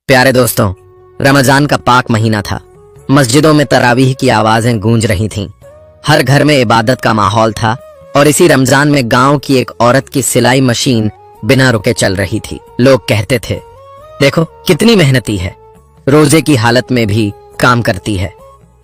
प्यारे दोस्तों, रमजान का पाक महीना था। मस्जिदों में तरावीह की आवाजें गूंज रही थीं। हर घर में इबादत का माहौल था और इसी रमजान में गांव की एक औरत की सिलाई मशीन बिना रुके चल रही थी। लोग कहते थे, देखो कितनी मेहनती है, रोजे की हालत में भी काम करती है,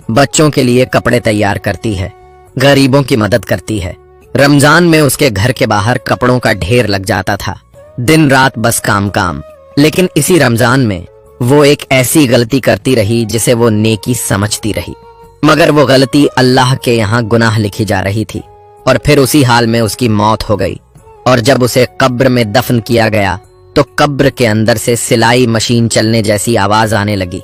बच्चों के लिए कपड़े तैयार करती है, गरीबों की मदद करती है। रमजान में उसके घर के बाहर कपड़ों का ढेर लग जाता था, दिन रात बस काम काम। लेकिन इसी रमजान में वो एक ऐसी गलती करती रही जिसे वो नेकी समझती रही, मगर वो गलती अल्लाह के यहाँ गुनाह लिखी जा रही थी। और फिर उसी हाल में उसकी मौत हो गई। और जब उसे कब्र में दफन किया गया तो कब्र के अंदर से सिलाई मशीन चलने जैसी आवाज आने लगी।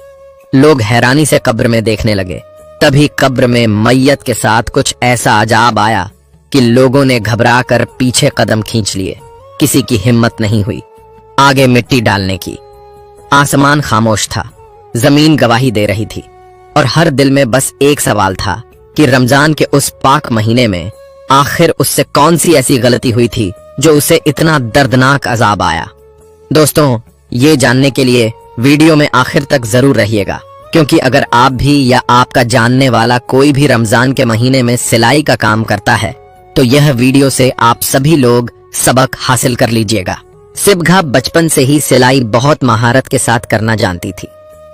लोग हैरानी से कब्र में देखने लगे। तभी कब्र में मैयत के साथ कुछ ऐसा अजाब आया कि लोगों ने घबरा कर पीछे कदम खींच लिए। किसी की हिम्मत नहीं हुई आगे मिट्टी डालने की। आसमान खामोश था, जमीन गवाही दे रही थी और हर दिल में बस एक सवाल था कि रमजान के उस पाक महीने में आखिर उससे कौन सी ऐसी गलती हुई थी जो उसे इतना दर्दनाक अजाब आया। दोस्तों, ये जानने के लिए वीडियो में आखिर तक जरूर रहिएगा, क्योंकि अगर आप भी या आपका जानने वाला कोई भी रमजान के महीने में सिलाई का काम करता है तो यह वीडियो से आप सभी लोग सबक हासिल कर लीजिएगा। सिबघा बचपन से ही सिलाई बहुत महारत के साथ करना जानती थी।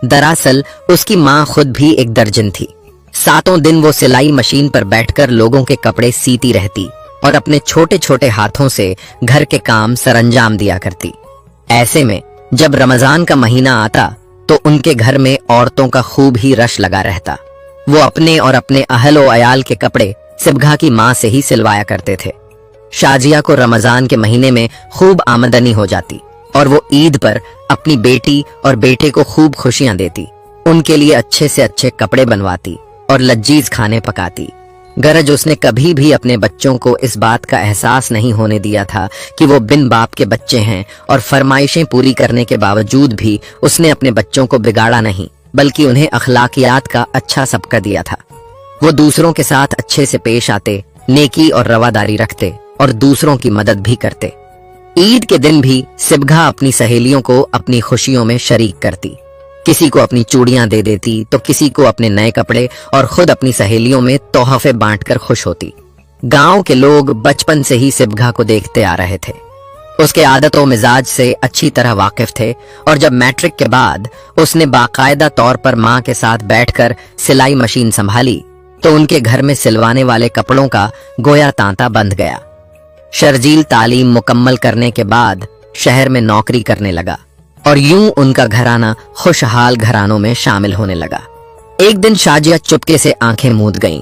दरअसल उसकी माँ खुद भी एक दर्जन थी। सातों दिन वो सिलाई मशीन पर बैठकर लोगों के कपड़े सीती रहती और अपने छोटे छोटे हाथों से घर के काम सरंजाम दिया करती। ऐसे में जब रमजान का महीना आता तो उनके घर में औरतों का खूब ही रश लगा रहता। वो अपने और अपने अहलो अयाल के कपड़े सिबघा की माँ से ही सिलवाया करते थे। शाजिया को रमजान के महीने में खूब आमदनी हो जाती और वो ईद पर अपनी बेटी और बेटे को खूब खुशियां देती। उनके लिए अच्छे से अच्छे कपड़े बनवाती और लजीज खाने पकाती। गरज उसने कभी भी अपने बच्चों को इस बात का एहसास नहीं होने दिया था कि वो बिन बाप के बच्चे हैं, और फरमाइशें पूरी करने के बावजूद भी उसने अपने बच्चों को बिगाड़ा नहीं, बल्कि उन्हें अखलाकियात का अच्छा सबक दिया था। वो दूसरों के साथ अच्छे से पेश आते, नेकी और रवादारी रखते और दूसरों की मदद भी करते। ईद के दिन भी सिबघा अपनी सहेलियों को अपनी खुशियों में शरीक करती। किसी को अपनी चूड़ियां दे देती तो किसी को अपने नए कपड़े, और खुद अपनी सहेलियों में तोहफे बांटकर खुश होती। गांव के लोग बचपन से ही सिबघा को देखते आ रहे थे। उसके आदतों मिजाज से अच्छी तरह वाकिफ थे, और जब मैट्रिक के बाद उसने बाकायदा तौर पर माँ के साथ बैठकर सिलाई मशीन संभाली तो उनके घर में सिलवाने वाले कपड़ों का गोया तांता बंध गया। शर्जील तालीम मुकम्मल करने के बाद शहर में नौकरी करने लगा और यूं उनका घराना खुशहाल घरानों में शामिल होने लगा। एक दिन शाजिया चुपके से आंखें मूंद गईं।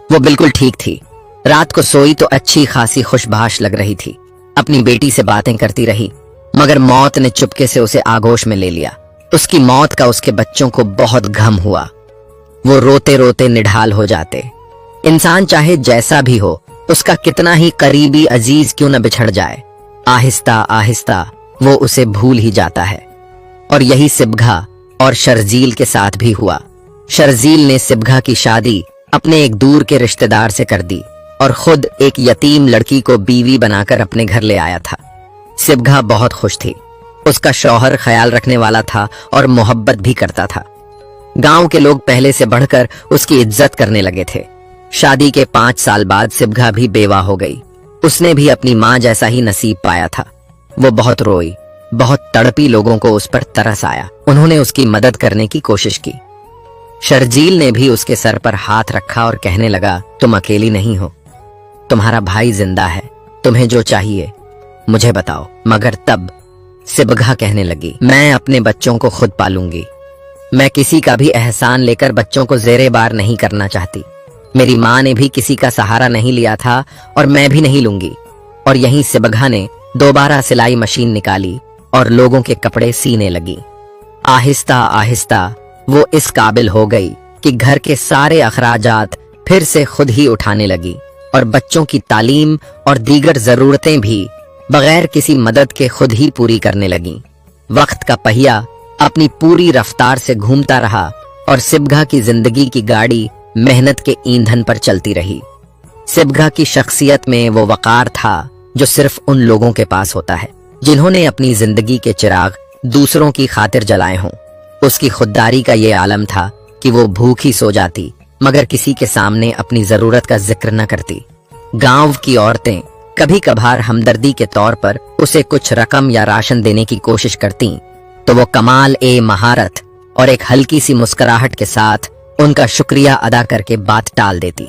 वो बिल्कुल ठीक थी। रात को सोई तो अच्छी खासी खुशबाश लग रही थी। अपनी बेटी से बातें करती रही, मगर मौत ने चुपके से उसे आगोश में ले लिया। उसकी मौत का उसके बच्चों को बहुत गम हुआ। वो रोते रोते निढाल हो जाते। इंसान चाहे जैसा भी हो, उसका कितना ही करीबी अजीज क्यों न बिछड़ जाए, आहिस्ता आहिस्ता वो उसे भूल ही जाता है। और यही सिबघा और शर्जील के साथ भी हुआ। शर्जील ने सिबघा की शादी अपने एक दूर के रिश्तेदार से कर दी और खुद एक यतीम लड़की को बीवी बनाकर अपने घर ले आया था। सिबघा बहुत खुश थी। उसका शौहर ख्याल रखने वाला था और मोहब्बत भी करता था। गांव के लोग पहले से बढ़कर उसकी इज्जत करने लगे थे। शादी के 5 साल बाद सिबघा भी बेवा हो गई। उसने भी अपनी माँ जैसा ही नसीब पाया था। वो बहुत रोई, बहुत तड़पी। लोगों को उस पर तरस आया। उन्होंने उसकी मदद करने की कोशिश की। शर्जील ने भी उसके सर पर हाथ रखा और कहने लगा, तुम अकेली नहीं हो, तुम्हारा भाई जिंदा है, तुम्हें जो चाहिए मुझे बताओ। मगर तब सिबघा कहने लगी, मैं अपने बच्चों को खुद पालूंगी। मैं किसी का भी एहसान लेकर बच्चों को जेरे बार नहीं करना चाहती। मेरी माँ ने भी किसी का सहारा नहीं लिया था और मैं भी नहीं लूंगी। और यहीं सिबघा ने दोबारा सिलाई मशीन निकाली और लोगों के कपड़े सीने लगी। आहिस्ता आहिस्ता वो इस काबिल हो गई कि घर के सारे अखराजात फिर से खुद ही उठाने लगी और बच्चों की तालीम और दीगर जरूरतें भी बगैर किसी मदद के खुद ही पूरी करने लगी। वक्त का पहिया अपनी पूरी रफ्तार से घूमता रहा और सिबघा की जिंदगी की गाड़ी मेहनत के ईंधन पर चलती रही। सिबघा की शख्सियत में वो वकार था जो सिर्फ उन लोगों के पास होता है जिन्होंने अपनी जिंदगी के चिराग दूसरों की खातिर जलाए हों। उसकी खुददारी का ये आलम था कि वो भूखी सो जाती मगर किसी के सामने अपनी जरूरत का जिक्र न करती। गांव की औरतें कभी कभार हमदर्दी के तौर पर उसे कुछ रकम या राशन देने की कोशिश करती तो वो कमाल ए महारत और एक हल्की सी मुस्कुराहट के साथ उनका शुक्रिया अदा करके बात टाल देती।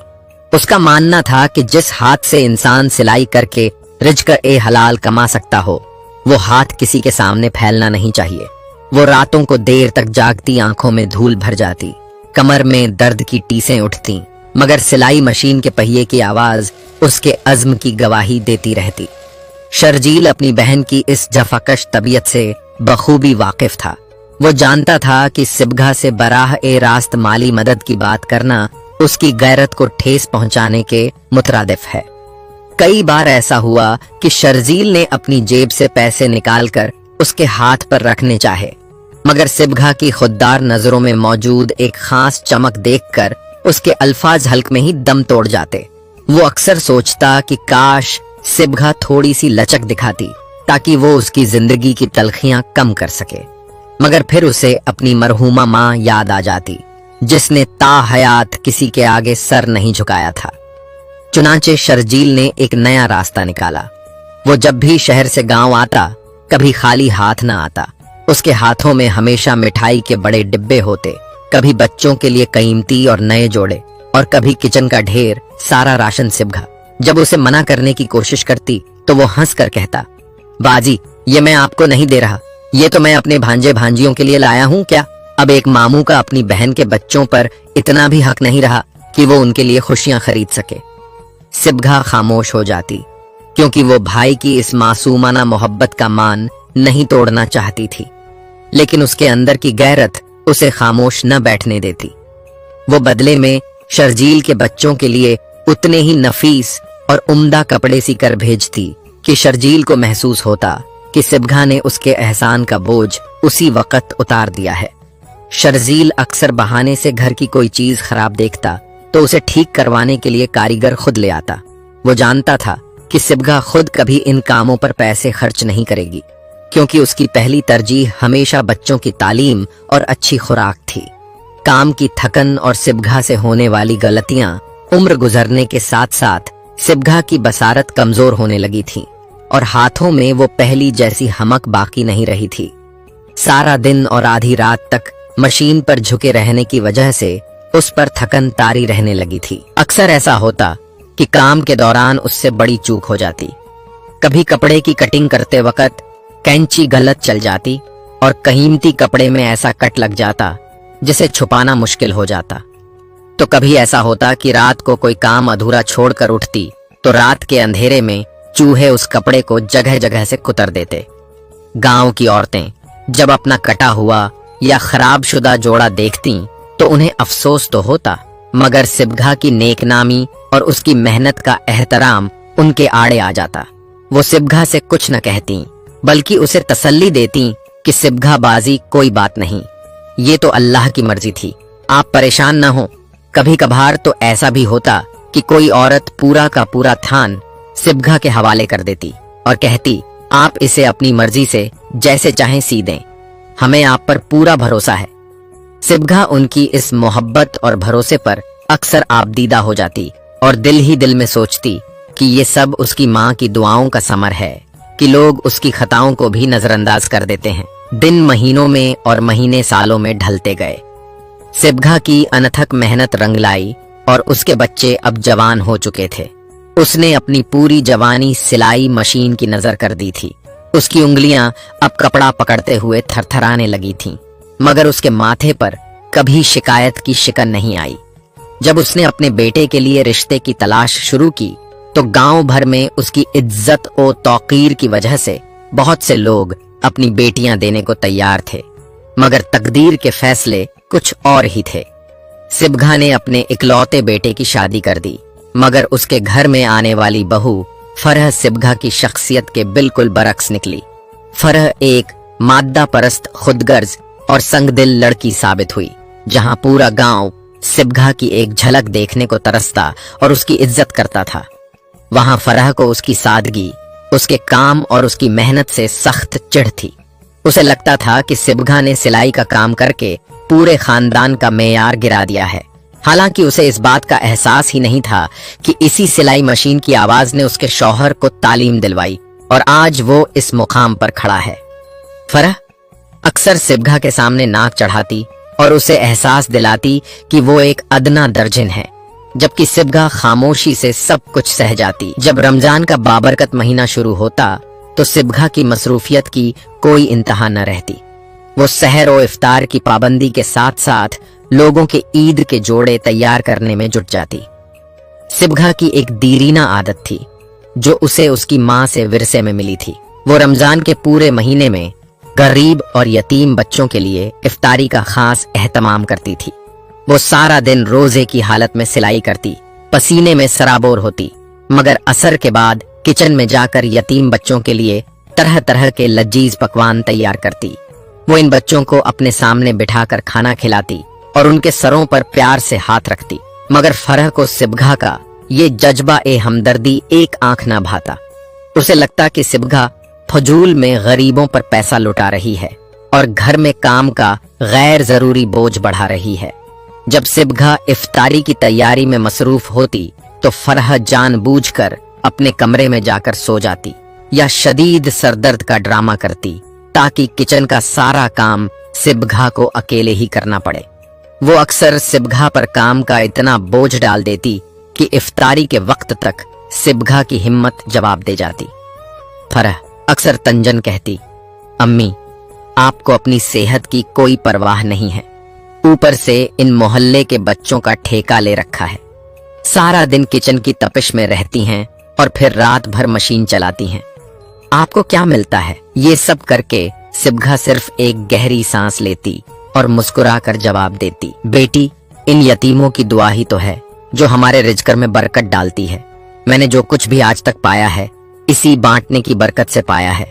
उसका मानना था कि जिस हाथ से इंसान सिलाई करके रिज़्क़ ए हलाल कमा सकता हो वो हाथ किसी के सामने फैलना नहीं चाहिए। वो रातों को देर तक जागती, आंखों में धूल भर जाती, कमर में दर्द की टीसें उठती, मगर सिलाई मशीन के पहिए की आवाज उसके अज़्म की गवाही देती रहती। शर्जील अपनी बहन की इस जफाकश तबीयत से बखूबी वाकिफ था। वो जानता था कि सिबघा से बराह ए रास्त माली मदद की बात करना उसकी गैरत को ठेस पहुंचाने के मुतरादिफ है। कई बार ऐसा हुआ कि शर्जील ने अपनी जेब से पैसे निकालकर उसके हाथ पर रखने चाहे, मगर सिबघा की खुददार नजरों में मौजूद एक खास चमक देखकर उसके अल्फाज हल्क में ही दम तोड़ जाते। वो अक्सर सोचता कि काश सिबघा थोड़ी सी लचक दिखाती ताकि वो उसकी जिंदगी की तलखियां कम कर सके, मगर फिर उसे अपनी मरहूमा माँ याद आ जाती जिसने ताहयात किसी के आगे सर नहीं झुकाया था। चुनांचे शर्जील ने एक नया रास्ता निकाला। वो जब भी शहर से गांव आता कभी खाली हाथ न आता। उसके हाथों में हमेशा मिठाई के बड़े डिब्बे होते, कभी बच्चों के लिए कीमती और नए जोड़े और कभी किचन का ढेर सारा राशन। सिबघा जब उसे मना करने की कोशिश करती तो वो हंस कर कहता, बाजी ये मैं आपको नहीं दे रहा, ये तो मैं अपने भांजे भांजियों के लिए लाया हूँ। क्या अब एक मामू का अपनी बहन के बच्चों पर इतना भी हक नहीं रहा कि वो उनके लिए खुशियां खरीद सके? सिबघा खामोश हो जाती क्योंकि वो भाई की इस मासूमाना मोहब्बत का मान नहीं तोड़ना चाहती थी, लेकिन उसके अंदर की गैरत उसे खामोश न बैठने देती। वो बदले में शर्जील के बच्चों के लिए उतने ही नफीस और उम्दा कपड़े सी कर भेजती कि शर्जील को महसूस होता कि सिबघा ने उसके एहसान का बोझ उसी वक्त उतार दिया है। शर्जील अक्सर बहाने से घर की कोई चीज खराब देखता तो उसे ठीक करवाने के लिए कारीगर खुद ले आता। वो जानता था कि सिबघा खुद कभी इन कामों पर पैसे खर्च नहीं करेगी, क्योंकि उसकी पहली तरजीह हमेशा बच्चों की तालीम और अच्छी खुराक थी। काम की थकन और सिबघा से होने वाली गलतियां उम्र गुजरने के साथ साथ सिबघा की बसारत कमजोर होने लगी थी और हाथों में वो पहली जैसी हमक बाकी नहीं रही थी। सारा दिन और आधी रात तक मशीन पर झुके रहने की वजह से उस पर थकन तारी रहने लगी थी। अक्सर ऐसा होता कि काम के दौरान उससे बड़ी चूक हो जाती। कभी कपड़े की कटिंग करते वक्त कैंची गलत चल जाती और कीमती कपड़े में ऐसा कट लग जाता जिसे छुपाना मुश्किल हो जाता। तो कभी ऐसा होता कि रात को कोई काम अधूरा छोड़कर उठती तो रात के अंधेरे में चूहे उस कपड़े को जगह जगह से कुतर देते। गांव की औरतें जब अपना कटा हुआ या खराब शुदा जोड़ा देखती तो उन्हें अफसोस तो होता, मगर सिबघा की नेकनामी और उसकी मेहनत का एहतराम उनके आड़े आ जाता। वो सिबघा से कुछ न कहती बल्कि उसे तसल्ली देती कि सिबघा बाजी कोई बात नहीं, ये तो अल्लाह की मर्जी थी, आप परेशान न हो। कभी कभार तो ऐसा भी होता कि कोई औरत पूरा का पूरा थान सिबघा के हवाले कर देती और कहती, आप इसे अपनी मर्जी से जैसे चाहें सी दें, हमें आप पर पूरा भरोसा है। सिबघा उनकी इस मोहब्बत और भरोसे पर अक्सर आबदीदा हो जाती और दिल ही दिल में सोचती कि ये सब उसकी माँ की दुआओं का समर है कि लोग उसकी खताओं को भी नजरअंदाज कर देते हैं। दिन महीनों में और महीने सालों में ढलते गए। सिबघा की अनथक मेहनत रंग लाई और उसके बच्चे अब जवान हो चुके थे। उसने अपनी पूरी जवानी सिलाई मशीन की नजर कर दी थी। उसकी उंगलियां अब कपड़ा पकड़ते हुए थरथराने लगी थीं, मगर उसके माथे पर कभी शिकायत की शिकन नहीं आई। जब उसने अपने बेटे के लिए रिश्ते की तलाश शुरू की तो गांव भर में उसकी इज्जत और तौकीर की वजह से बहुत से लोग अपनी बेटियां देने को तैयार थे, मगर तकदीर के फैसले कुछ और ही थे। सिबघा ने अपने इकलौते बेटे की शादी कर दी, मगर उसके घर में आने वाली बहू फरह सिबघा की शख्सियत के बिल्कुल बरक्स निकली। फरह एक माद्दा परस्त, खुदगर्ज और संगदिल लड़की साबित हुई, जहां पूरा गांव सिबघा की एक झलक देखने को तरसता और उसकी इज्जत करता था। वहां फरह को उसकी सादगी, उसके काम और उसकी मेहनत से सख्त चिढ़ थी। उसे लगता था कि सिबघा ने सिलाई का काम करके पूरे खानदान का मेयार गिरा दिया है। हालांकि उसे इस बात का एहसास ही नहीं था कि इसी सिलाई मशीन की आवाज ने उसके शौहर को तालीम दिलवाई और आज वो इस मुकाम पर खड़ा है। फरह अक्सर सिबघा के सामने नाक चढ़ाती और उसे एहसास दिलाती कि वो एक अदना दर्जन है, जबकि सिबघा खामोशी से सब कुछ सह जाती। जब रमजान का बाबरकत महीना शुरू होता तो सिबघा की मसरूफियत की कोई इंतहा न रहती। वो सहर और इफ्तार की पाबंदी के साथ साथ लोगों के ईद के जोड़े तैयार करने में जुट जाती। सिबघा की एक दीरीना आदत थी जो उसे उसकी माँ से विरसे में मिली थी। वो रमजान के पूरे महीने में गरीब और यतीम बच्चों के लिए इफ्तारी का खास एहतमाम करती थी। वो सारा दिन रोजे की हालत में सिलाई करती, पसीने में सराबोर होती, मगर असर के बाद किचन में जाकर यतीम बच्चों के लिए तरह तरह के लजीज पकवान तैयार करती। वो इन बच्चों को अपने सामने बिठाकर खाना खिलाती और उनके सरों पर प्यार से हाथ रखती, मगर फरह को सिबघा का ये जज्बा ए हमदर्दी एक आंख ना भाता। उसे लगता कि सिबघा फजूल में गरीबों पर पैसा लुटा रही है और घर में काम का गैर जरूरी बोझ बढ़ा रही है। जब सिबघा इफ्तारी की तैयारी में मसरूफ होती तो फरह जानबूझकर अपने कमरे में जाकर सो जाती या शदीद सरदर्द का ड्रामा करती ताकि किचन का सारा काम सिबघा को अकेले ही करना पड़े। वो अक्सर सिबघा पर काम का इतना बोझ डाल देती कि इफ्तारी के वक्त तक सिबघा की हिम्मत जवाब दे जाती। फरह अक्सर तंजन कहती, अम्मी आपको अपनी सेहत की कोई परवाह नहीं है, ऊपर से इन मोहल्ले के बच्चों का ठेका ले रखा है। सारा दिन किचन की तपिश में रहती हैं और फिर रात भर मशीन चलाती हैं। आपको क्या मिलता है? ये सब करके सिबघा सिर्फ एक गहरी सांस लेती और मुस्कुराकर जवाब देती, बेटी इन यतीमों की दुआ ही तो है जो हमारे रिज़्क़ में बरकत डालती है। मैंने जो कुछ भी आज तक पाया है इसी बांटने की बरकत से पाया है।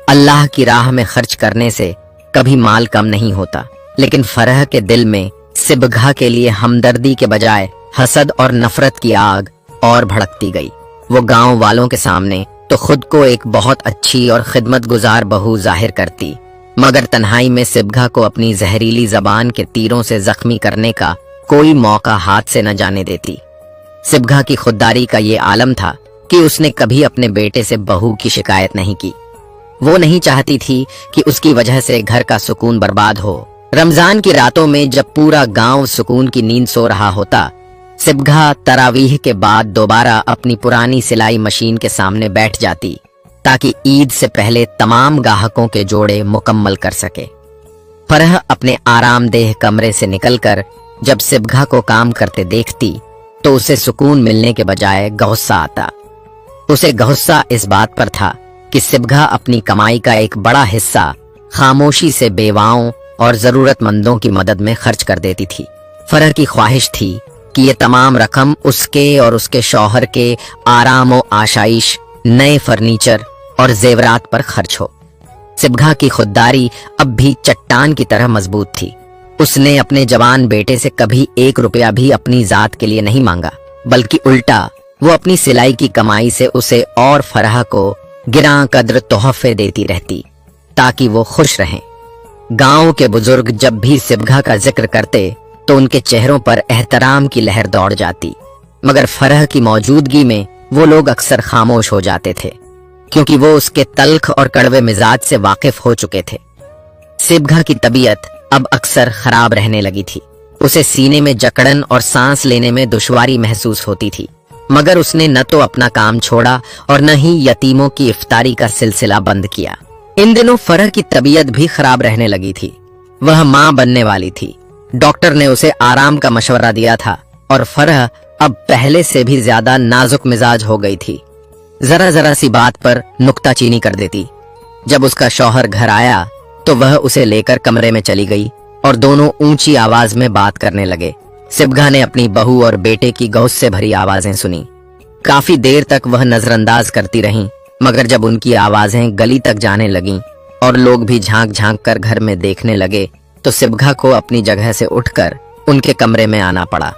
अल्लाह की राह में खर्च करने से कभी माल कम नहीं होता। लेकिन फरह के दिल में सिबघा के लिए हमदर्दी के बजाय हसद और नफरत की आग और भड़कती गई। वो गांव वालों के सामने तो खुद को एक बहुत अच्छी और खिदमतगुजार बहू जाहिर करती, मगर तन्हाई में सिबघा को अपनी जहरीली जबान के तीरों से जख्मी करने का कोई मौका हाथ से न जाने देती। सिबघा की खुददारी का ये आलम था कि उसने कभी अपने बेटे से बहू की शिकायत नहीं की। वो नहीं चाहती थी कि उसकी वजह से घर का सुकून बर्बाद हो। रमजान की रातों में जब पूरा गांव सुकून की नींद सो रहा होता, सिबघा तरावीह के बाद दोबारा अपनी पुरानी सिलाई मशीन के सामने बैठ जाती ताकि ईद से पहले तमाम गाहकों के जोड़े मुकम्मल कर सके। फरह अपने आरामदेह कमरे से निकलकर जब सिबघा को काम करते देखती तो उसे सुकून मिलने के बजाय गुस्सा आता। उसे गुस्सा इस बात पर था कि सिबघा अपनी कमाई का एक बड़ा हिस्सा खामोशी से बेवाओं और जरूरतमंदों की मदद में खर्च कर देती थी। फरह की ख्वाहिश थी कि ये तमाम रकम उसके और उसके शौहर के आराम और आशाइश, नए फर्नीचर और जेवरात पर खर्च हो। सिबघा की खुददारी अब भी चट्टान की तरह मजबूत थी। उसने अपने जवान बेटे से कभी 1 रुपया भी अपनी जात के लिए नहीं मांगा, बल्कि उल्टा वो अपनी सिलाई की कमाई से उसे और फरह को गिरां कद्र तोहफे देती रहती ताकि वो खुश रहें। गांव के बुजुर्ग जब भी सिबघा का जिक्र करते तो उनके चेहरों पर एहतराम की लहर दौड़ जाती, मगर फरह की मौजूदगी में वो लोग अक्सर खामोश हो जाते थे क्योंकि वो उसके तल्ख और कड़वे मिजाज से वाकिफ हो चुके थे। सिबघा की तबीयत अब अक्सर खराब रहने लगी थी। उसे सीने में जकड़न और सांस लेने में दुश्वारी महसूस होती थी, मगर उसने न तो अपना काम छोड़ा और न ही यतीमों की इफ्तारी का सिलसिला बंद किया। इन दिनों फरह की तबीयत भी खराब रहने लगी थी। वह मां बनने वाली थी। डॉक्टर ने उसे आराम का मशवरा दिया था और फरह अब पहले से भी ज्यादा नाजुक मिजाज हो गई थी। जरा जरा सी बात पर नुक्ताचीनी कर देती। जब उसका शौहर घर आया तो वह उसे लेकर कमरे में चली गई और दोनों ऊंची आवाज में बात करने लगे। सिबघा ने अपनी बहू और बेटे की गौस से भरी आवाजें सुनी। काफी देर तक वह नजरअंदाज करती रहीं, मगर जब उनकी आवाजें गली तक जाने लगीं और लोग भी झांक झांक कर घर में देखने लगे तो सिबघा को अपनी जगह से उठकर उनके कमरे में आना पड़ा।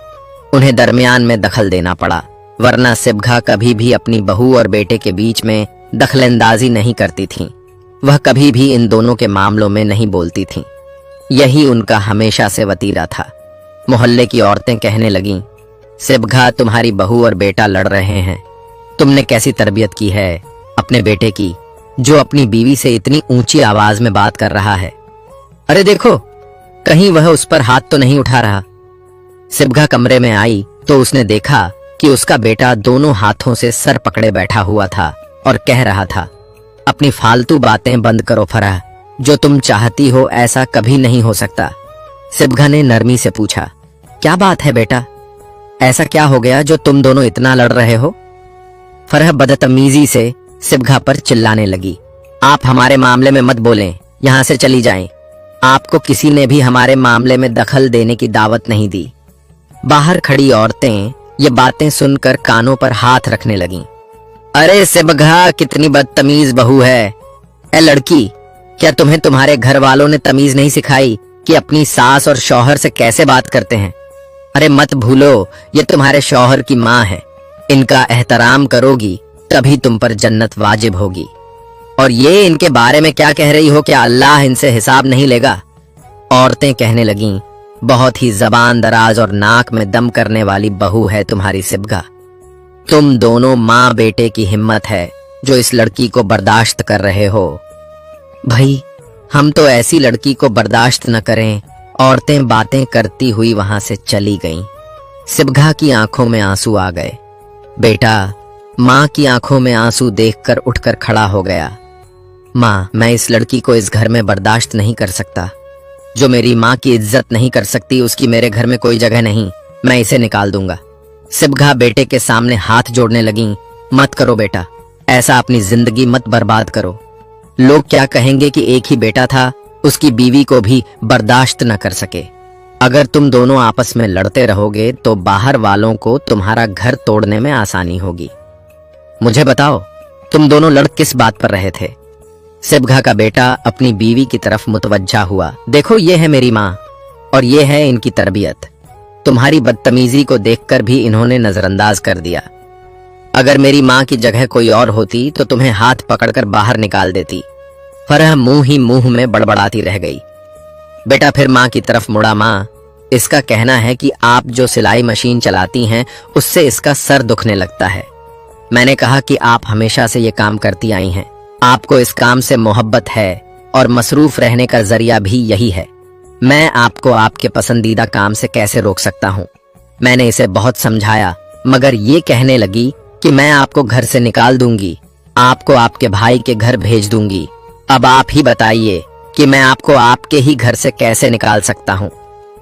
उन्हें दरमियान में दखल देना पड़ा, वरना सिबघा कभी भी अपनी बहू और बेटे के बीच में दखलंदाजी नहीं करती थीं। वह कभी भी इन दोनों के मामलों में नहीं बोलती थीं। यही उनका हमेशा से वतीरा था। मोहल्ले की औरतें कहने लगीं, सिबघा, तुम्हारी बहू और बेटा लड़ रहे हैं। तुमने कैसी तरबियत की है अपने बेटे की, जो अपनी बीवी से इतनी ऊंची आवाज में बात कर रहा है। अरे देखो, कहीं वह उस पर हाथ तो नहीं उठा रहा। सिबघा कमरे में आई तो उसने देखा कि उसका बेटा दोनों हाथों से सर पकड़े बैठा हुआ था और कह रहा था, अपनी फालतू बातें बंद करो फरह, जो तुम चाहती हो ऐसा कभी नहीं हो सकता। सिबघा ने नरमी से पूछा, क्या बात है बेटा, ऐसा क्या हो गया जो तुम दोनों इतना लड़ रहे हो? फरह बदतमीजी से सिबघा पर चिल्लाने लगी, आप हमारे मामले में मत बोलें, यहां से चली जाएं। आपको किसी ने भी हमारे मामले में दखल देने की दावत नहीं दी। बाहर खड़ी औरतें ये बातें सुनकर कानों पर हाथ रखने लगीं। अरे सिबघा, कितनी बदतमीज बहू है। ए लड़की, क्या तुम्हें तुम्हारे घर वालों ने तमीज नहीं सिखाई कि अपनी सास और शौहर से कैसे बात करते हैं? अरे मत भूलो, ये तुम्हारे शौहर की माँ है। इनका एहतराम करोगी तभी तुम पर जन्नत वाजिब होगी। और ये इनके बारे में क्या कह रही हो, क्या अल्लाह इनसे हिसाब नहीं लेगा? औरतें कहने लगीं, बहुत ही जबान दराज और नाक में दम करने वाली बहू है तुम्हारी सिबघा। तुम दोनों माँ बेटे की हिम्मत है जो इस लड़की को बर्दाश्त कर रहे हो। भाई, हम तो ऐसी लड़की को बर्दाश्त न करें। औरतें बातें करती हुई वहां से चली गईं। सिबघा की आंखों में आंसू आ गए। बेटा माँ की आंखों में आंसू देखकर उठकर खड़ा हो गया। माँ, मैं इस लड़की को इस घर में बर्दाश्त नहीं कर सकता। जो मेरी माँ की इज्जत नहीं कर सकती, उसकी मेरे घर में कोई जगह नहीं। मैं इसे निकाल दूंगा। सिबघा बेटे के सामने हाथ जोड़ने लगीं, मत करो बेटा, ऐसा अपनी जिंदगी मत बर्बाद करो। लोग क्या कहेंगे कि एक ही बेटा था, उसकी बीवी को भी बर्दाश्त न कर सके। अगर तुम दोनों आपस में लड़ते रहोगे तो बाहर वालों को तुम्हारा घर तोड़ने में आसानी होगी। मुझे बताओ, तुम दोनों लड़ किस बात पर रहे थे? सिबघा का बेटा अपनी बीवी की तरफ मुतवज्जा हुआ। देखो, ये है मेरी माँ और ये है इनकी तरबियत। तुम्हारी बदतमीजी को देखकर भी इन्होंने नजरअंदाज कर दिया। अगर मेरी माँ की जगह कोई और होती तो तुम्हें हाथ पकड़कर बाहर निकाल देती। फरह मुंह ही मुंह में बड़बड़ाती रह गई। बेटा फिर माँ की तरफ मुड़ा। माँ, इसका कहना है कि आप जो सिलाई मशीन चलाती हैं उससे इसका सर दुखने लगता है। मैंने कहा कि आप हमेशा से ये काम करती आई हैं, आपको इस काम से मोहब्बत है और मसरूफ रहने का जरिया भी यही है। मैं आपको आपके पसंदीदा काम से कैसे रोक सकता हूँ? मैंने इसे बहुत समझाया, मगर ये कहने लगी कि मैं आपको घर से निकाल दूंगी, आपको आपके भाई के घर भेज दूंगी। अब आप ही बताइए कि मैं आपको आपके ही घर से कैसे निकाल सकता हूँ?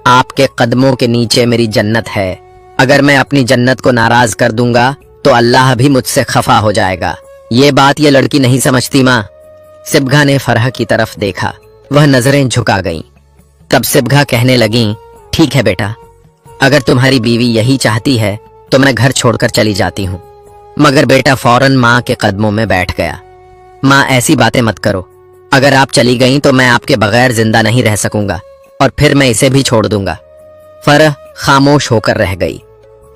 आपके कदमों के नीचे मेरी जन्नत है। अगर मैं अपनी जन्नत को नाराज कर दूंगा तो अल्लाह भी मुझसे खफा हो जाएगा। ये बात ये लड़की नहीं समझती। माँ, सिबघा ने फरह की तरफ देखा, वह नजरें झुका गईं। तब सिबघा कहने लगीं, ठीक है बेटा, अगर तुम्हारी बीवी यही चाहती है तो मैं घर छोड़कर चली जाती हूँ। मगर बेटा फौरन माँ के कदमों में बैठ गया। माँ, ऐसी बातें मत करो। अगर आप चली गईं तो मैं आपके बगैर जिंदा नहीं रह सकूंगा और फिर मैं इसे भी छोड़ दूंगा। फरह खामोश होकर रह गई।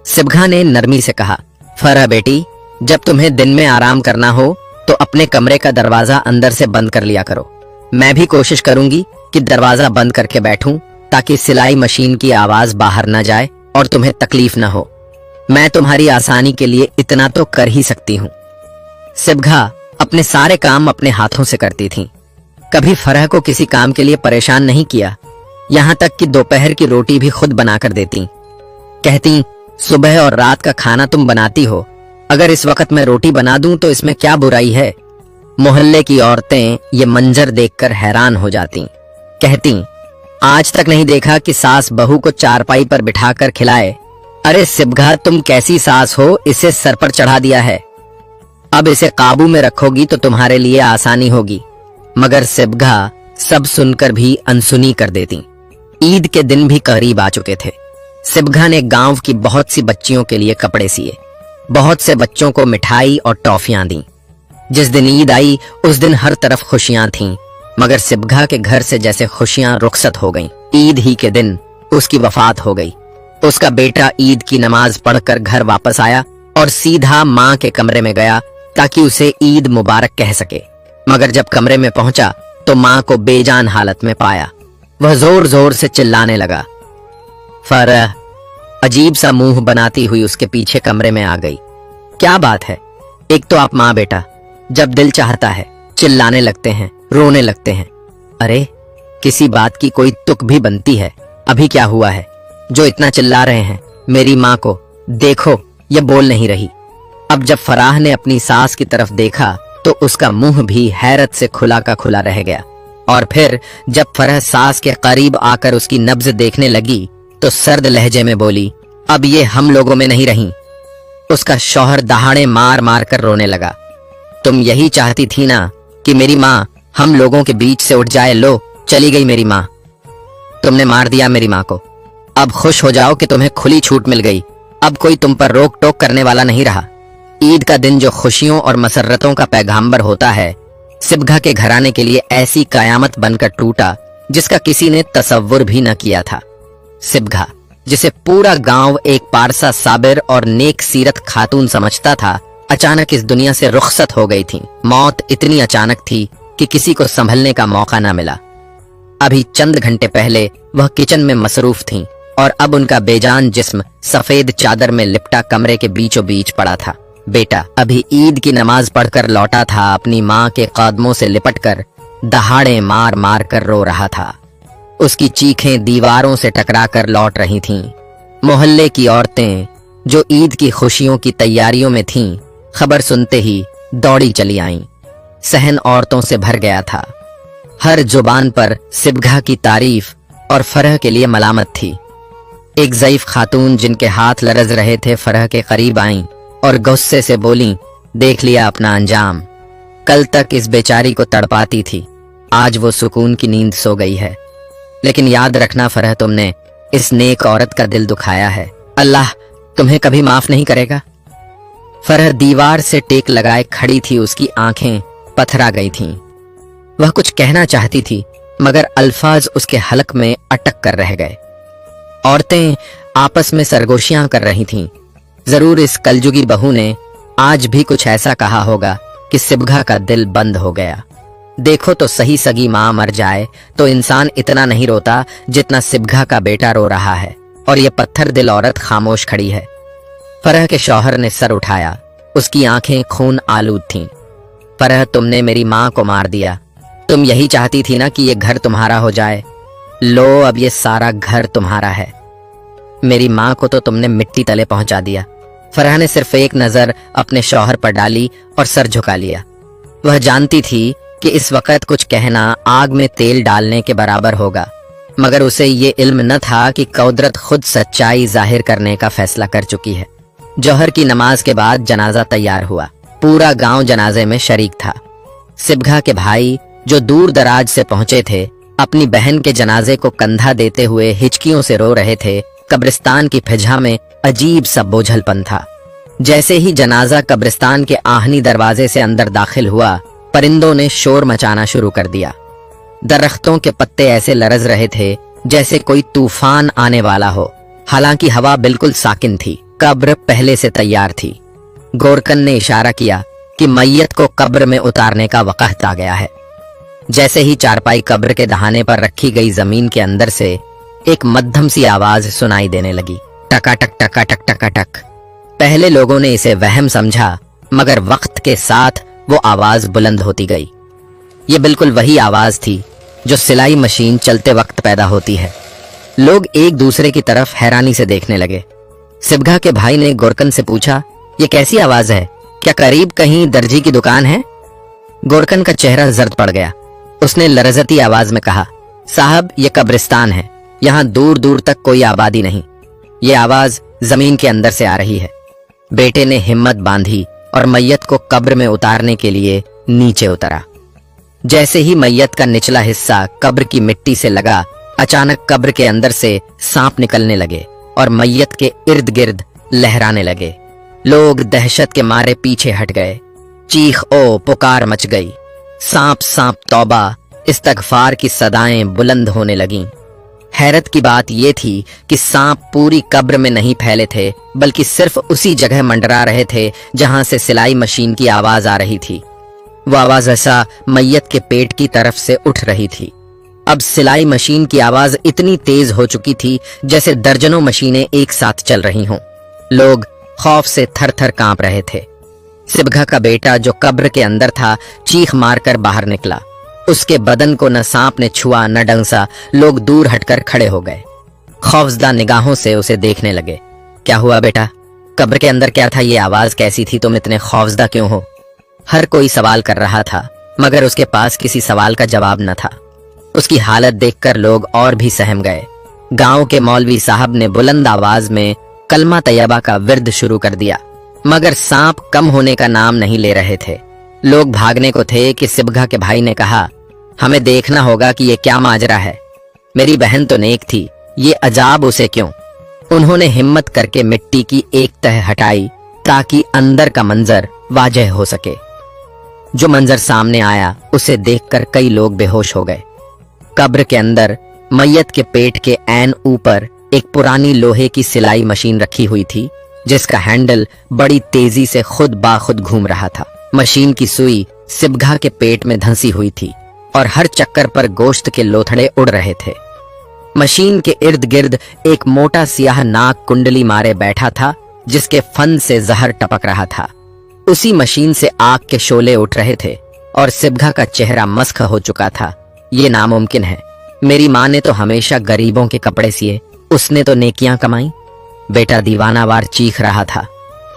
सिबघा ने नरमी से कहा, फरह बेटी, जब तुम्हें दिन में आराम करना हो तो अपने कमरे का दरवाजा अंदर से बंद कर लिया करो। मैं भी कोशिश करूंगी कि दरवाजा बंद करके बैठूं ताकि सिलाई मशीन की आवाज बाहर न जाए और तुम्हें तकलीफ न हो। मैं तुम्हारी आसानी के लिए इतना तो कर ही सकती हूँ। सिबघा अपने सारे काम अपने हाथों से करती थी, कभी फरह को किसी काम के लिए परेशान नहीं किया। यहाँ तक कि दोपहर की रोटी भी खुद बनाकर देती। कहती, सुबह और रात का खाना तुम बनाती हो, अगर इस वक्त मैं रोटी बना दूं तो इसमें क्या बुराई है? मोहल्ले की औरतें ये मंजर देखकर हैरान हो जाती। कहती, आज तक नहीं देखा कि सास बहू को चारपाई पर बिठाकर खिलाए। अरे सिबघा, तुम कैसी सास हो, इसे सर पर चढ़ा दिया है। अब इसे काबू में रखोगी तो तुम्हारे लिए आसानी होगी। मगर सिबघा सब सुनकर भी अनसुनी कर देती। ईद के दिन भी करीब आ चुके थे। सिबघा ने गांव की बहुत सी बच्चियों के लिए कपड़े सिए, बहुत से बच्चों को मिठाई और टॉफियां दी। जिस दिन ईद आई उस दिन हर तरफ खुशियां थीं, मगर सिबघा के घर से जैसे खुशियां रुखसत हो गईं। ईद ही के दिन उसकी वफात हो गई। उसका बेटा ईद की नमाज पढ़कर घर वापस आया और सीधा माँ के कमरे में गया ताकि उसे ईद मुबारक कह सके। मगर जब कमरे में पहुंचा तो मां को बेजान हालत में पाया। वह जोर जोर से चिल्लाने लगा। फरह अजीब सा मुंह बनाती हुई उसके पीछे कमरे में आ गई। क्या बात है? एक तो आप माँ बेटा जब दिल चाहता है चिल्लाने लगते हैं, रोने लगते हैं। अरे किसी बात की कोई तुक भी बनती है? अभी क्या हुआ है जो इतना चिल्ला रहे हैं? मेरी माँ को देखो, ये बोल नहीं रही। अब जब फराह ने अपनी सास की तरफ देखा तो उसका मुंह भी हैरत से खुला का खुला रह गया। और फिर जब फराह सास के करीब आकर उसकी नब्ज देखने लगी तो सर्द लहजे में बोली, अब ये हम लोगों में नहीं रही। उसका शौहर दहाड़े मार मार कर रोने लगा। तुम यही चाहती थी ना कि मेरी माँ हम लोगों के बीच से उठ जाए। लो चली गई मेरी माँ, तुमने मार दिया मेरी माँ को। अब खुश हो जाओ कि तुम्हें खुली छूट मिल गई। अब कोई तुम पर रोक टोक करने वाला नहीं रहा। ईद का दिन जो खुशियों और मसर्रतों का पैगाम्बर होता है, सिबघा के घराने के लिए ऐसी कयामत बनकर टूटा जिसका किसी ने तसव्वुर भी न किया था। सिबघा जिसे पूरा गांव एक पारसा साबिर और नेक सीरत खातून समझता था, अचानक इस दुनिया से रुखसत हो गई थी। मौत इतनी अचानक थी कि किसी को संभलने का मौका न मिला। अभी चंद घंटे पहले वह किचन में मसरूफ थीं और अब उनका बेजान जिस्म सफेद चादर में लिपटा कमरे के बीचों बीच पड़ा था। बेटा अभी ईद की नमाज पढ़कर लौटा था, अपनी माँ के कदमों से लिपटकर दहाड़े मार मार कर रो रहा था। उसकी चीखें दीवारों से टकरा कर लौट रही थीं। मोहल्ले की औरतें जो ईद की खुशियों की तैयारियों में थीं, खबर सुनते ही दौड़ी चली आईं। सहन औरतों से भर गया था। हर जुबान पर सिबघा की तारीफ और फरह के लिए मलामत थी। एक ज़ईफ खातून जिनके हाथ लरज रहे थे फरह के करीब आईं और गुस्से से बोलीं, देख लिया अपना अंजाम। कल तक इस बेचारी को तड़पाती थी, आज वो सुकून की नींद सो गई है। लेकिन याद रखना फरह, तुमने इस नेक औरत का दिल दुखाया है। अल्लाह तुम्हें कभी माफ नहीं करेगा। फरह दीवार से टेक लगाए खड़ी थी, उसकी आंखें पथरा गई थीं। वह कुछ कहना चाहती थी मगर अल्फाज उसके हलक में अटक कर रह गए। औरतें आपस में सरगोशियां कर रही थीं। जरूर इस कलजुगी बहू ने आज भी कुछ ऐसा कहा होगा कि सिबघा का दिल बंद हो गया। देखो तो सही, सगी माँ मर जाए तो इंसान इतना नहीं रोता जितना सिबघा का बेटा रो रहा है, और ये पत्थर दिल औरत खामोश खड़ी है। फरह के शौहर ने सर उठाया, उसकी आंखें खून आलूद थीं। फरह, तुमने मेरी माँ को मार दिया। तुम यही चाहती थी ना कि ये घर तुम्हारा हो जाए। लो अब ये सारा घर तुम्हारा है। मेरी माँ को तो तुमने मिट्टी तले पहुंचा दिया। फरह ने सिर्फ एक नजर अपने शौहर पर डाली और सर झुका लिया। वह जानती थी कि इस वक्त कुछ कहना आग में तेल डालने के बराबर होगा, मगर उसे ये इल्म न था कि कुदरत खुद सच्चाई जाहिर करने का फैसला कर चुकी है। जौहर की नमाज के बाद जनाजा तैयार हुआ। पूरा गांव जनाजे में शरीक था। सिबघा के भाई जो दूर दराज से पहुंचे थे, अपनी बहन के जनाजे को कंधा देते हुए हिचकियों से रो रहे थे। कब्रिस्तान की फिजा में अजीब सा बोझलपन था। जैसे ही जनाजा कब्रिस्तान के आहनी दरवाजे से अंदर दाखिल हुआ, परिंदों ने शोर मचाना शुरू कर दिया। दरख्तों के पत्ते ऐसे लरज रहे थे जैसे कोई तूफान आने वाला हो। हालांकि हवा बिल्कुल साकिन थी। कब्र पहले से तैयार थी। गोरकन ने इशारा किया कि मैयत को कब्र में उतारने का वक्त आ गया है। जैसे ही चारपाई कब्र के दहाने पर रखी गई, जमीन के अंदर से एक मध्यम सी आवाज सुनाई देने लगी, टकाटक टकाटक टकाटक। पहले लोगों ने इसे वहम समझा, मगर वक्त के साथ वो आवाज बुलंद होती गई। ये बिल्कुल वही आवाज थी जो सिलाई मशीन चलते वक्त पैदा होती है। लोग एक दूसरे की तरफ हैरानी से देखने लगे। सिबघा के भाई ने गोरकन से पूछा, ये कैसी आवाज है? क्या करीब कहीं दर्जी की दुकान है? गोरकन का चेहरा जर्द पड़ गया। उसने लरजती आवाज में कहा, साहब ये कब्रिस्तान है, यहाँ दूर दूर तक कोई आबादी नहीं। ये आवाज जमीन के अंदर से आ रही है। बेटे ने हिम्मत बांधी और मैयत को कब्र में उतारने के लिए नीचे उतरा। जैसे ही मैयत का निचला हिस्सा कब्र की मिट्टी से लगा, अचानक कब्र के अंदर से सांप निकलने लगे और मैयत के इर्द गिर्द लहराने लगे। लोग दहशत के मारे पीछे हट गए। चीख ओ पुकार मच गई। सांप सांप तौबा, इस्तगफार की सदाएं बुलंद होने लगीं। हैरत की बात यह थी कि सांप पूरी कब्र में नहीं फैले थे, बल्कि सिर्फ उसी जगह मंडरा रहे थे जहां से सिलाई मशीन की आवाज आ रही थी। वो आवाज ऐसा मैयत के पेट की तरफ से उठ रही थी। अब सिलाई मशीन की आवाज इतनी तेज हो चुकी थी जैसे दर्जनों मशीनें एक साथ चल रही हों। लोग खौफ से थर थर कांप रहे थे। सिबघा का बेटा जो कब्र के अंदर था चीख मारकर बाहर निकला। उसके बदन को न सांप ने छुआ न डंसा। लोग दूर हटकर खड़े हो गए, खौफजदा निगाहों से उसे देखने लगे। क्या हुआ बेटा? कब्र के अंदर क्या था? ये आवाज कैसी थी? तुम इतने खौफजदा क्यों हो? हर कोई सवाल कर रहा था मगर उसके पास किसी सवाल का जवाब न था। उसकी हालत देखकर लोग और भी सहम गए। गांव के मौलवी साहब ने बुलंद आवाज में कलमा तैयबा का विर्द शुरू कर दिया, मगर सांप कम होने का नाम नहीं ले रहे थे। लोग भागने को थे कि सिबघा के भाई ने कहा, हमें देखना होगा कि ये क्या माजरा है। मेरी बहन तो नेक थी, ये अजाब उसे क्यों? उन्होंने हिम्मत करके मिट्टी की एक तह हटाई ताकि अंदर का मंजर वाजह हो सके। जो मंजर सामने आया उसे देखकर कई लोग बेहोश हो गए। कब्र के अंदर मैयत के पेट के ऐन ऊपर एक पुरानी लोहे की सिलाई मशीन रखी हुई थी जिसका हैंडल बड़ी तेजी से खुद बाखुद घूम रहा था। मशीन की सुई सिबघा के पेट में धंसी हुई थी और हर चक्कर पर गोश्त के लोथड़े उड़ रहे थे। मशीन के इर्द गिर्द एक मोटा सियाह नाक कुंडली मारे बैठा था जिसके फन से जहर टपक रहा था। उसी मशीन से आग के शोले उठ रहे थे और सिबघा का चेहरा मस्ख हो चुका था। ये नामुमकिन है। मेरी माँ ने तो हमेशा गरीबों के कपड़े सिए, उसने तो नेकियां कमाई। बेटा दीवानावार चीख रहा था।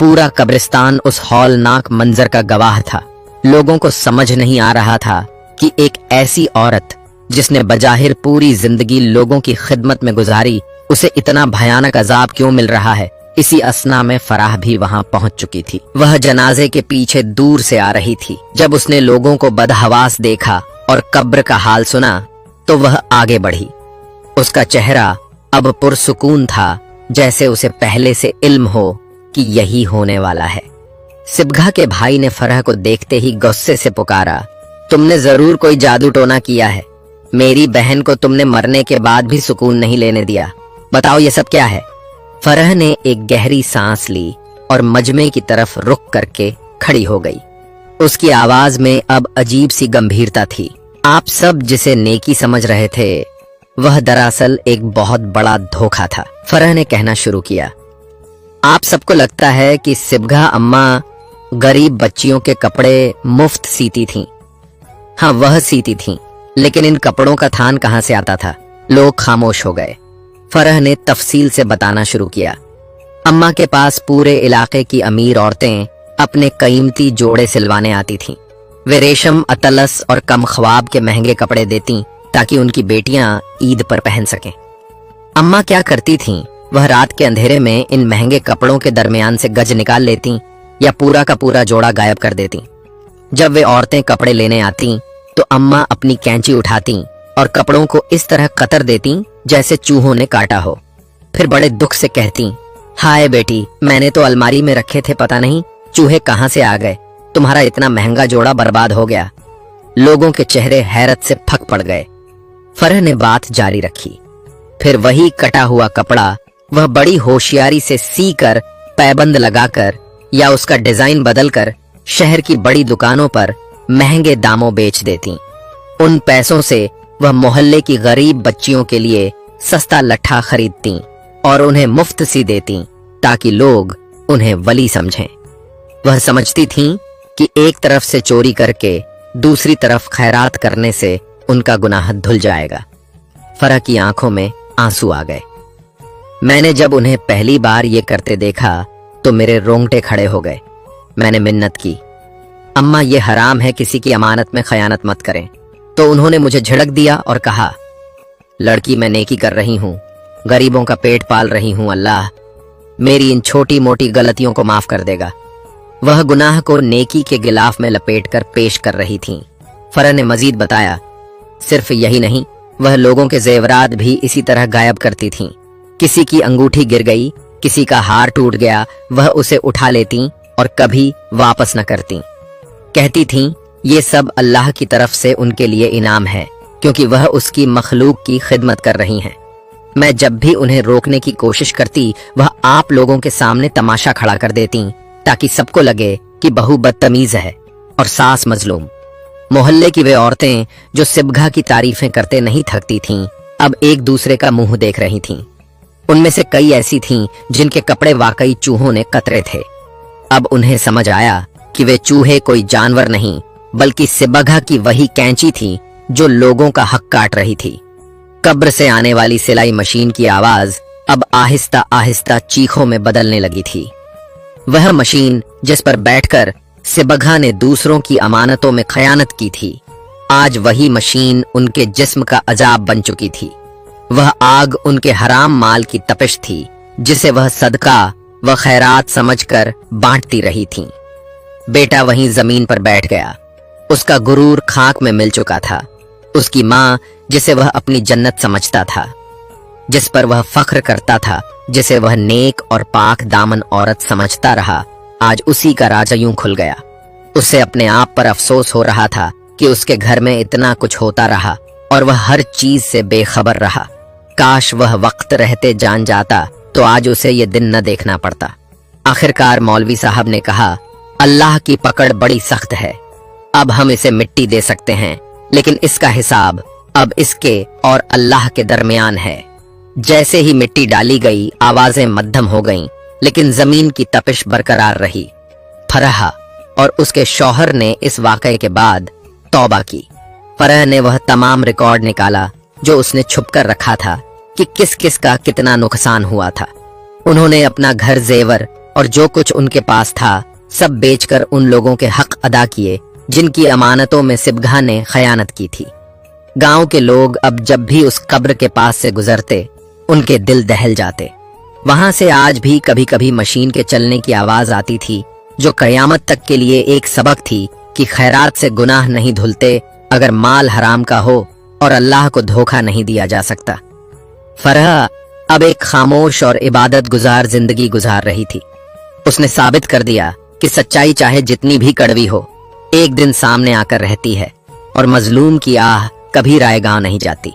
पूरा कब्रिस्तान उस हौलनाक मंजर का गवाह था। लोगों को समझ नहीं आ रहा था कि एक ऐसी औरत जिसने बजाहिर पूरी जिंदगी लोगों की खिदमत में गुजारी, उसे इतना भयानक अजाब क्यों मिल रहा है। इसी असना में फराह भी वहां पहुंच चुकी थी। वह जनाजे के पीछे दूर से आ रही थी। जब उसने लोगों को बदहवास देखा और कब्र का हाल सुना तो वह आगे बढ़ी। उसका चेहरा अब पुरसुकून था, जैसे उसे पहले से इल्म हो कि यही होने वाला है। सिबघा के भाई ने फरह को देखते ही गुस्से से पुकारा, तुमने जरूर कोई जादू टोना किया है। मेरी बहन को तुमने मरने के बाद भी सुकून नहीं लेने दिया। बताओ ये सब क्या है? फरह ने एक गहरी सांस ली और मजमे की तरफ रुख करके खड़ी हो गई। उसकी आवाज में अब अजीब सी गंभीरता थी। आप सब जिसे नेकी समझ रहे थे वह दरअसल एक बहुत बड़ा धोखा था। फरह ने कहना शुरू किया, आप सबको लगता है कि सिबघा अम्मा गरीब बच्चियों के कपड़े मुफ्त सीती थीं। हाँ, वह सीती थीं, लेकिन इन कपड़ों का थान कहां से आता था? लोग खामोश हो गए। फरह ने तफसील से बताना शुरू किया। अम्मा के पास पूरे इलाके की अमीर औरतें अपने कीमती जोड़े सिलवाने आती थीं। वे रेशम, अतलस और कम ख्वाब के महंगे कपड़े देती ताकि उनकी बेटियां ईद पर पहन सकें। अम्मा क्या करती थीं, वह रात के अंधेरे में इन महंगे कपड़ों के दरमियान से गज निकाल लेती या पूरा का पूरा जोड़ा गायब कर देती। जब वे औरतें कपड़े लेने आती तो अम्मा अपनी कैंची उठाती और कपड़ों को इस तरह कतर देती जैसे चूहों ने काटा हो। फिर बड़े दुख से कहती, हाय बेटी, मैंने तो अलमारी में रखे थे, पता नहीं चूहे कहां से आ गए। तुम्हारा इतना महंगा जोड़ा बर्बाद हो गया। लोगों के चेहरे हैरत से फक पड़ गए। फरह ने बात जारी रखी, फिर वही कटा हुआ कपड़ा वह बड़ी होशियारी से सी कर, पैबंद लगाकर या उसका डिजाइन बदलकर शहर की बड़ी दुकानों पर महंगे दामों बेच देती। उन पैसों से वह मोहल्ले की गरीब बच्चियों के लिए सस्ता लट्ठा खरीदती और उन्हें मुफ्त सी देती ताकि लोग उन्हें वली समझें। वह समझती थीं कि एक तरफ से चोरी करके दूसरी तरफ खैरात करने से उनका गुनाह धुल जाएगा। फरह की आंखों में आंसू आ गए। मैंने जब उन्हें पहली बार ये करते देखा तो मेरे रोंगटे खड़े हो गए। मैंने मिन्नत की, अम्मा ये हराम है, किसी की अमानत में खयानत मत करें। तो उन्होंने मुझे झिड़क दिया और कहा, लड़की मैं नेकी कर रही हूं, गरीबों का पेट पाल रही हूं, अल्लाह मेरी इन छोटी मोटी गलतियों को माफ कर देगा। वह गुनाह को नेकी के गिलाफ में लपेटकर पेश कर रही थीं। फरह ने मजीद बताया, सिर्फ यही नहीं, वह लोगों के जेवरात भी इसी तरह गायब करती थीं। किसी की अंगूठी गिर गई, किसी का हार टूट गया, वह उसे उठा लेती और कभी वापस न करती। कहती थीं ये सब अल्लाह की तरफ से उनके लिए इनाम है, क्योंकि वह उसकी मखलूक की खिदमत कर रही हैं। मैं जब भी उन्हें रोकने की कोशिश करती, वह आप लोगों के सामने तमाशा खड़ा कर देती ताकि सबको लगे कि बहू बदतमीज है और सास मजलूम। मोहल्ले की वे औरतें जो सिबघा की तारीफें करते नहीं थकती थीं, अब एक दूसरे का मुंह देख रही थीं। उनमें से कई ऐसी थीं जिनके कपड़े वाकई चूहों ने कतरे थे। अब उन्हें समझ आया कि वे चूहे कोई जानवर नहीं बल्कि सिबघा की वही कैंची थी जो लोगों का हक काट रही थी। कब्र से आने वाली सिलाई मशीन की आवाज अब आहिस्ता आहिस्ता चीखों में बदलने लगी थी। वह मशीन जिस पर बैठकर सिबघा ने दूसरों की अमानतों में खयानत की थी, आज वही मशीन उनके जिस्म का अजाब बन चुकी थी। वह आग उनके हराम माल की तपिश थी जिसे वह सदका व खैरात समझकर बांटती रही थी। बेटा वहीं जमीन पर बैठ गया। उसका गुरूर खाक में मिल चुका था। उसकी माँ जिसे वह अपनी जन्नत समझता था, जिस पर वह फख्र करता था, जिसे वह नेक और पाक दामन औरत समझता रहा, आज उसी का राज यूं खुल गया। उसे अपने आप पर अफसोस हो रहा था कि उसके घर में इतना कुछ होता रहा और वह हर चीज से बेखबर रहा। काश वह वक्त रहते जान जाता तो आज उसे ये दिन न देखना पड़ता। आखिरकार मौलवी साहब ने कहा, अल्लाह की पकड़ बड़ी सख्त है। अब हम इसे मिट्टी दे सकते हैं, लेकिन इसका हिसाब अब इसके और अल्लाह के दरमियान है। जैसे ही मिट्टी डाली गई, आवाजें मध्यम हो गईं, लेकिन जमीन की तपिश बरकरार रही। फरह और उसके शौहर ने इस वाकये के बाद तौबा की। फरह ने वह तमाम रिकॉर्ड निकाला जो उसने छुप कर रखा था कि किस किस का कितना नुकसान हुआ था। उन्होंने अपना घर, जेवर और जो कुछ उनके पास था सब बेचकर उन लोगों के हक अदा किए जिनकी अमानतों में सिबघा ने खयानत की थी। गांव के लोग अब जब भी उस कब्र के पास से गुजरते उनके दिल दहल जाते। वहां से आज भी कभी कभी मशीन के चलने की आवाज आती थी जो कयामत तक के लिए एक सबक थी कि खैरात से गुनाह नहीं धुलते अगर माल हराम का हो और अल्लाह को धोखा नहीं दिया जा सकता। फरह अब एक खामोश और इबादत गुजार जिंदगी गुजार रही थी। उसने साबित कर दिया कि सच्चाई चाहे जितनी भी कड़वी हो, एक दिन सामने आकर रहती है और मजलूम की आह कभी रायगां नहीं जाती।